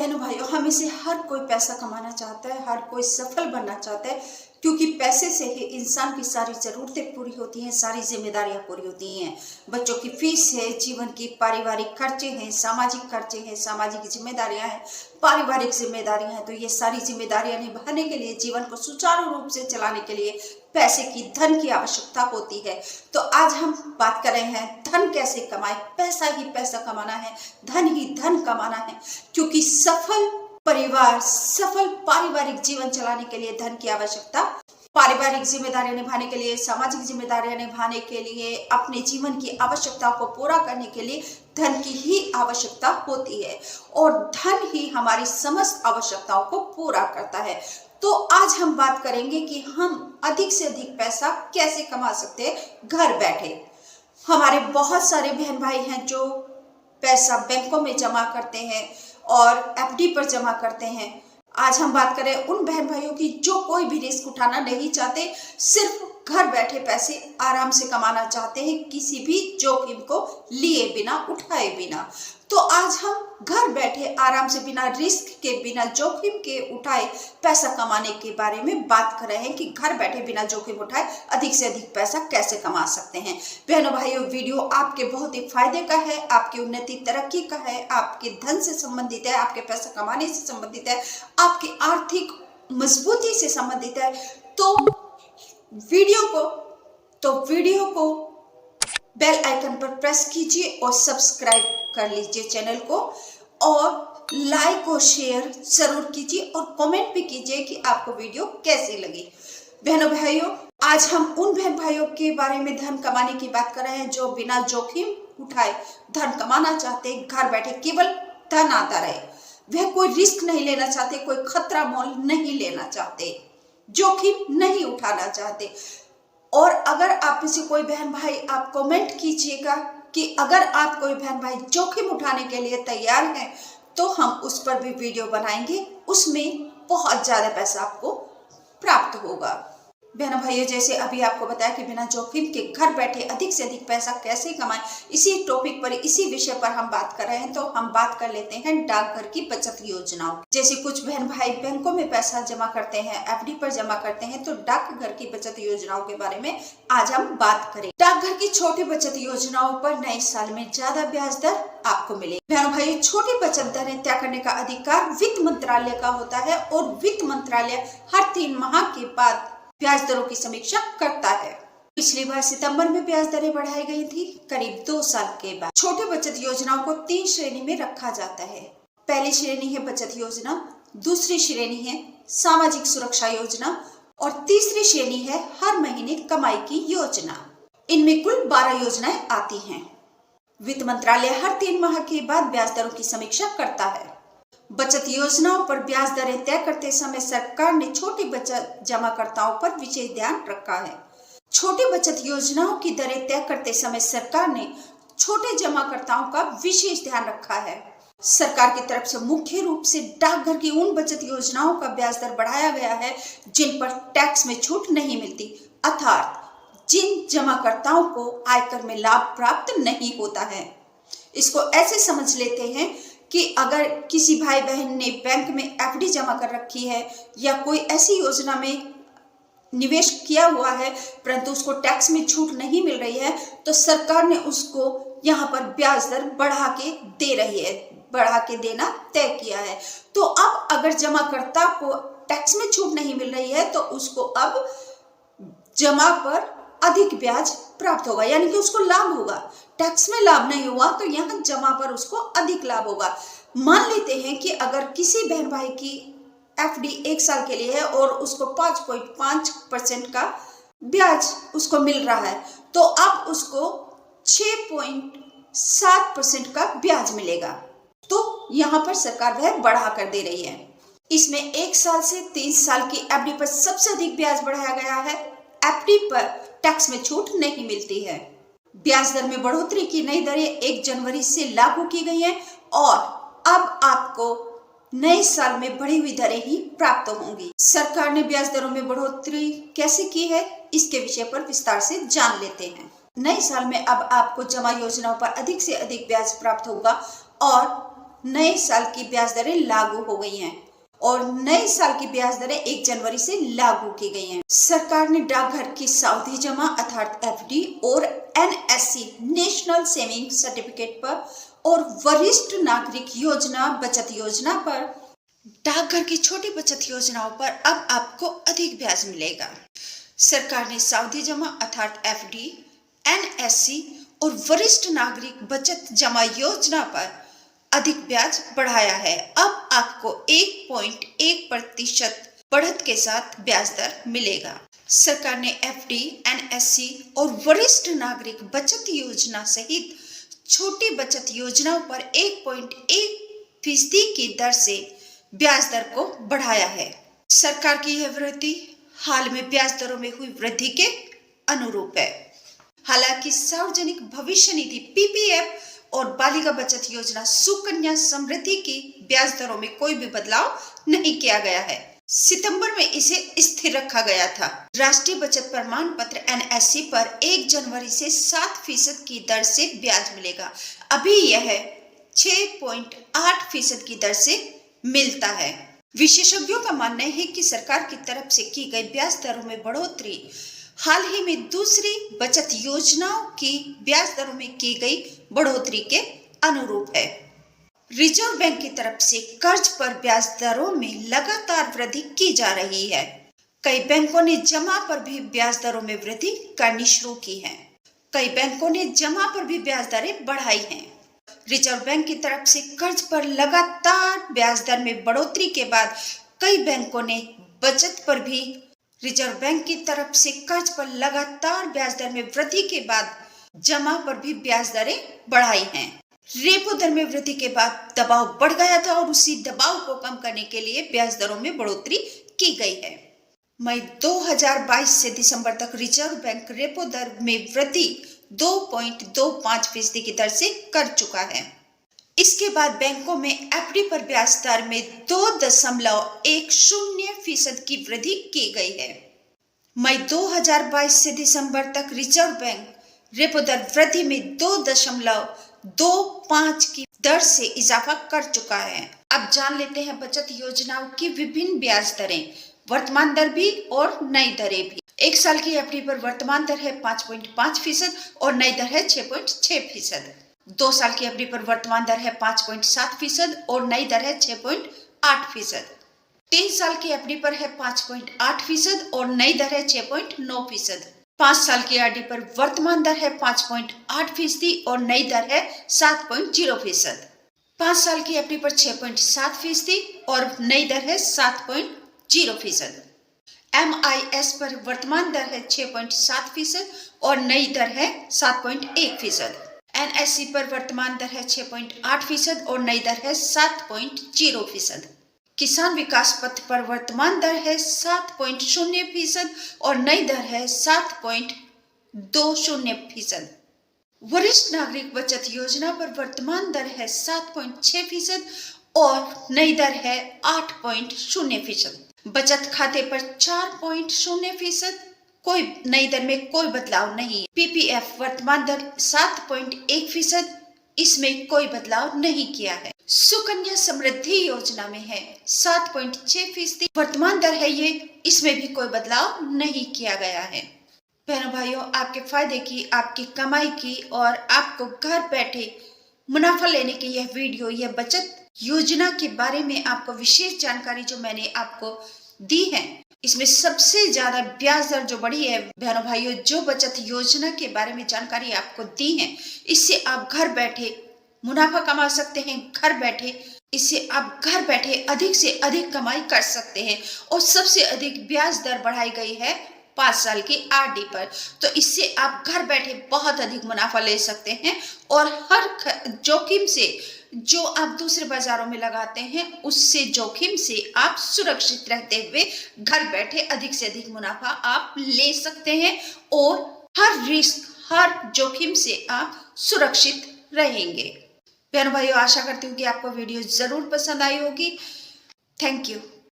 बहनों भाइयों, हमें से हर कोई पैसा कमाना चाहता है, हर कोई सफल बनना चाहता है, क्योंकि पैसे से ही इंसान की सारी ज़रूरतें पूरी होती हैं, सारी जिम्मेदारियां पूरी होती हैं। बच्चों की फीस है, जीवन की पारिवारिक खर्चे हैं, सामाजिक जिम्मेदारियां हैं, पारिवारिक जिम्मेदारियां हैं। तो ये सारी जिम्मेदारियां निभाने के लिए, जीवन को सुचारू रूप से चलाने के लिए पैसे की, धन की आवश्यकता होती है। तो आज हम बात कर रहे हैं धन कैसे कमाए। पैसा ही पैसा कमाना है, धन ही धन कमाना है, क्योंकि सफल परिवार, सफल पारिवारिक जीवन चलाने के लिए धन की आवश्यकता, पारिवारिक जिम्मेदारियां निभाने के लिए, सामाजिक जिम्मेदारियां निभाने के लिए, अपने जीवन की आवश्यकताओं को पूरा करने के लिए धन की ही आवश्यकता होती है, और धन ही हमारी समस्त आवश्यकताओं को पूरा करता है। तो आज हम बात करेंगे कि हम अधिक से अधिक पैसा कैसे कमा सकते हैं घर बैठे। हमारे बहुत सारे बहन भाई हैं जो पैसा बैंकों में जमा करते हैं और एफडी पर जमा करते हैं। आज हम बात करें उन बहन भाइयों की जो कोई भी रिस्क उठाना नहीं चाहते, सिर्फ घर बैठे पैसे आराम से कमाना चाहते हैं, किसी भी जोखिम को लिए बिना, उठाए बिना। तो आज हम घर बैठे आराम से, बिना रिस्क के, बिना जोखिम के उठाए पैसा कमाने के बारे में बात कर रहे हैं कि घर बैठे बिना जोखिम उठाए अधिक से अधिक पैसा कैसे कमा सकते हैं। बहनों भाइयों, वीडियो आपके बहुत ही फायदे का है, आपकी उन्नति तरक्की का है, आपके धन से संबंधित है, आपके पैसा कमाने से संबंधित है, आपकी आर्थिक मजबूती से संबंधित है। तो वीडियो को बेल आइकन पर प्रेस कीजिए और सब्सक्राइब कर लीजिए चैनल को, और लाइक और शेयर जरूर कीजिए, और कमेंट भी कीजिए कि आपको वीडियो कैसी लगी। बहनों भाइयों, आज हम उन बहन भाइयों के बारे में धन कमाने की बात कर रहे हैं जो बिना जोखिम उठाए धन कमाना चाहते, घर बैठे केवल धन आता रहे। वह कोई रिस्क नहीं लेना चाहते, कोई खतरा मोल नहीं लेना चाहते, जोखिम नहीं उठाना चाहते। और अगर आप में से कोई बहन भाई, आप कमेंट कीजिएगा कि अगर आप कोई बहन भाई जोखिम उठाने के लिए तैयार हैं, तो हम उस पर भी वीडियो बनाएंगे, उसमें बहुत ज्यादा पैसा आपको प्राप्त होगा। बहनों भाइयों, जैसे अभी आपको बताया कि बिना जोखिम के घर बैठे अधिक से अधिक पैसा कैसे कमाएं, इसी टॉपिक पर, इसी विषय पर हम बात कर रहे हैं। तो हम बात कर लेते हैं डाकघर की बचत योजनाओं। जैसे कुछ बहन भाई बैंकों में पैसा जमा करते हैं, एफडी पर जमा करते हैं, तो डाकघर की बचत योजनाओं के बारे में आज हम बात करें। डाकघर की छोटी बचत योजनाओं पर नए साल में ज्यादा ब्याज दर आपको मिलेगी। बहनों भाई, छोटी बचत दरें तय करने का अधिकार वित्त मंत्रालय का होता है, और वित्त मंत्रालय हर 3 माह के बाद ब्याज दरों की समीक्षा करता है। पिछली बार सितंबर में ब्याज दरें बढ़ाई गई थी, करीब 2 साल के बाद। छोटे बचत योजनाओं को 3 श्रेणी में रखा जाता है। पहली श्रेणी है बचत योजना, दूसरी श्रेणी है सामाजिक सुरक्षा योजना, और तीसरी श्रेणी है हर महीने कमाई की योजना। इनमें कुल 12 योजनाएं आती हैं। वित्त मंत्रालय हर 3 माह के बाद ब्याज दरों की समीक्षा करता है। बचत योजनाओं पर ब्याज दरें तय करते समय सरकार ने छोटी बचत जमाकर्ताओं पर विशेष ध्यान रखा है। छोटी बचत योजनाओं की दरें तय करते समय सरकार ने छोटे जमाकर्ताओं का विशेष ध्यान रखा है। सरकार की तरफ से मुख्य रूप से डाकघर की उन बचत योजनाओं का ब्याज दर बढ़ाया गया है जिन पर टैक्स में छूट नहीं मिलती, अर्थात जिन जमाकर्ताओं को आयकर में लाभ प्राप्त नहीं होता है। इसको ऐसे समझ लेते हैं कि अगर किसी भाई बहन ने बैंक में एफडी जमा कर रखी है, या कोई ऐसी योजना में निवेश किया हुआ है परंतु उसको टैक्स में छूट नहीं मिल रही है, तो सरकार ने उसको यहाँ पर ब्याज दर बढ़ा के दे रही है, बढ़ा के देना तय किया है। तो अब अगर जमाकर्ता को टैक्स में छूट नहीं मिल रही है, तो उसको अब जमा पर अधिक ब्याज प्राप्त होगा, यानी कि उसको लाभ होगा। टैक्स में लाभ नहीं हुआ तो यहाँ जमा पर उसको अधिक लाभ होगा। मान लेते हैं कि अगर किसी बहन भाई की एफडी 1 साल के लिए है और उसको 5.5% का ब्याज उसको मिल रहा है, तो अब उसको 6.7% का ब्याज मिलेगा। तो यहाँ पर सरकार वह बढ़ा कर दे रही है। इसमें 1 साल से 3 साल की एफडी पर सबसे अधिक ब्याज बढ़ाया गया है। एफडी पर टैक्स में छूट नहीं मिलती है। ब्याज दर में बढ़ोतरी की नई दरें 1 जनवरी से लागू की गई हैं, और अब आपको नए साल में बढ़ी हुई दरें ही प्राप्त होंगी। सरकार ने ब्याज दरों में बढ़ोतरी कैसे की है, इसके विषय पर विस्तार से जान लेते हैं। नए साल में अब आपको जमा योजनाओं पर अधिक से अधिक ब्याज प्राप्त होगा, और नए साल की ब्याज दरें लागू हो गई हैं और नए साल की ब्याज दरें 1 जनवरी से लागू की गई हैं। सरकार ने डाकघर की सावधि जमा अर्थात एफडी और एनएससी नेशनल सेविंग सर्टिफिकेट पर और वरिष्ठ नागरिक योजना बचत योजना पर, डाकघर की छोटी बचत योजनाओं पर अब आपको अधिक ब्याज मिलेगा। सरकार ने सावधि जमा अर्थात एफडी, एनएससी और वरिष्ठ नागरिक बचत जमा योजना पर अधिक ब्याज बढ़ाया है। अब आपको 1.1% बढ़त के साथ ब्याज दर मिलेगा। सरकार ने एफडी, एनएससी और वरिष्ठ नागरिक बचत योजना सहित छोटी बचत योजनाओं पर 1.1% की दर से ब्याज दर को बढ़ाया है। सरकार की यह वृद्धि हाल में ब्याज दरों में हुई वृद्धि के अनुरूप है। हालांकि सार्वजनिक भविष्य निधि पीपीएफ और बालिका बचत योजना सुकन्या समृद्धि की ब्याज दरों में कोई भी बदलाव नहीं किया गया है। सितंबर में इसे स्थिर रखा गया था। राष्ट्रीय बचत प्रमाण पत्र एनएससी पर 1 जनवरी से 7% की दर से ब्याज मिलेगा। अभी यह 6.8% की दर से मिलता है। विशेषज्ञों का मानना है कि सरकार की तरफ से की गई ब्याज दरों में बढ़ोतरी हाल ही में दूसरी बचत योजनाओं की ब्याज दरों में की गई बढ़ोतरी के अनुरूप है। रिजर्व बैंक की तरफ से कर्ज पर ब्याज दरों में लगातार वृद्धि की जा रही है। कई बैंकों ने जमा पर भी ब्याज दरों में वृद्धि करनी शुरू की है। कई बैंकों ने जमा पर भी ब्याज दरें बढ़ाई हैं। रिजर्व बैंक की तरफ से कर्ज पर लगातार ब्याज दर में बढ़ोतरी के बाद कई बैंकों ने बचत पर भी रिजर्व बैंक की तरफ से कर्ज पर लगातार ब्याज दर में वृद्धि के बाद जमा पर भी ब्याज दरें बढ़ाई हैं। रेपो दर में वृद्धि के बाद दबाव बढ़ गया था और उसी दबाव को कम करने के लिए ब्याज दरों में बढ़ोतरी की गई है। मई 2022 से दिसंबर तक रिजर्व बैंक रेपो दर में वृद्धि 2.25% की दर से कर चुका है। इसके बाद बैंकों में एफडी पर ब्याज दर में 2.10% की वृद्धि की गई है। मई 2022 से दिसंबर तक रिजर्व बैंक रेपो दर वृद्धि में 2.25 की दर से इजाफा कर चुका है। अब जान लेते हैं बचत योजनाओं की विभिन्न ब्याज दरें, वर्तमान दर भी और नई दरें भी। 1 साल की एफडी पर वर्तमान दर है 5.5% और नई दर है 6.6%। 2 साल की एफडी पर वर्तमान दर है 5.7% और नई दर है 6.8%। 3 साल की एफडी पर है 5.8% और नई दर है 6.9%। 5 साल की आरडी पर वर्तमान दर है 5.8% और नई दर है 7.0%। 5 साल की एफडी पर 6.7% और नई दर है 7.0%। MIS पर वर्तमान दर है 6.7% और नई दर है 7.1%। NSC पर वर्तमान दर है 6.8% और नई दर है 7.0%। किसान विकास पत्र पर वर्तमान दर है 7.0% और नई दर है 7.20%। वरिष्ठ नागरिक बचत योजना पर वर्तमान दर है 7.6% और नई दर है 8.0%। बचत खाते पर 4.0%, कोई नई दर में कोई बदलाव नहीं। पीपीएफ वर्तमान दर 7.1%, इसमें कोई बदलाव नहीं किया है। सुकन्या समृद्धि योजना में है 7.6% वर्तमान दर है ये, इसमें भी कोई बदलाव नहीं किया गया है। बहनों भाइयों, आपके फायदे की, आपकी कमाई की और आपको घर बैठे मुनाफा लेने की यह वीडियो, यह बचत योजना के बारे में आपको विशेष जानकारी जो मैंने आपको दी है, इसमें सबसे ज्यादा ब्याज दर जो बढ़ी है बहनों भाइयों, जो बचत योजना के बारे में जानकारी आपको दी है, इससे आप घर बैठे मुनाफा कमा सकते हैं। घर बैठे इससे आप घर बैठे अधिक से अधिक कमाई कर सकते हैं और सबसे अधिक ब्याज दर बढ़ाई गई है 5 साल की आरडी पर। तो इससे आप घर बैठे बहुत अधिक मुनाफा ले सकते हैं और हर जोखिम से जो आप दूसरे बाजारों में लगाते हैं, उससे जोखिम से आप सुरक्षित रहते हुए घर बैठे अधिक से अधिक मुनाफा आप ले सकते हैं और हर रिस्क, हर जोखिम से आप सुरक्षित रहेंगे। बहनों भाइयों, आशा करती हूँ कि आपको वीडियो जरूर पसंद आई होगी। Thank you.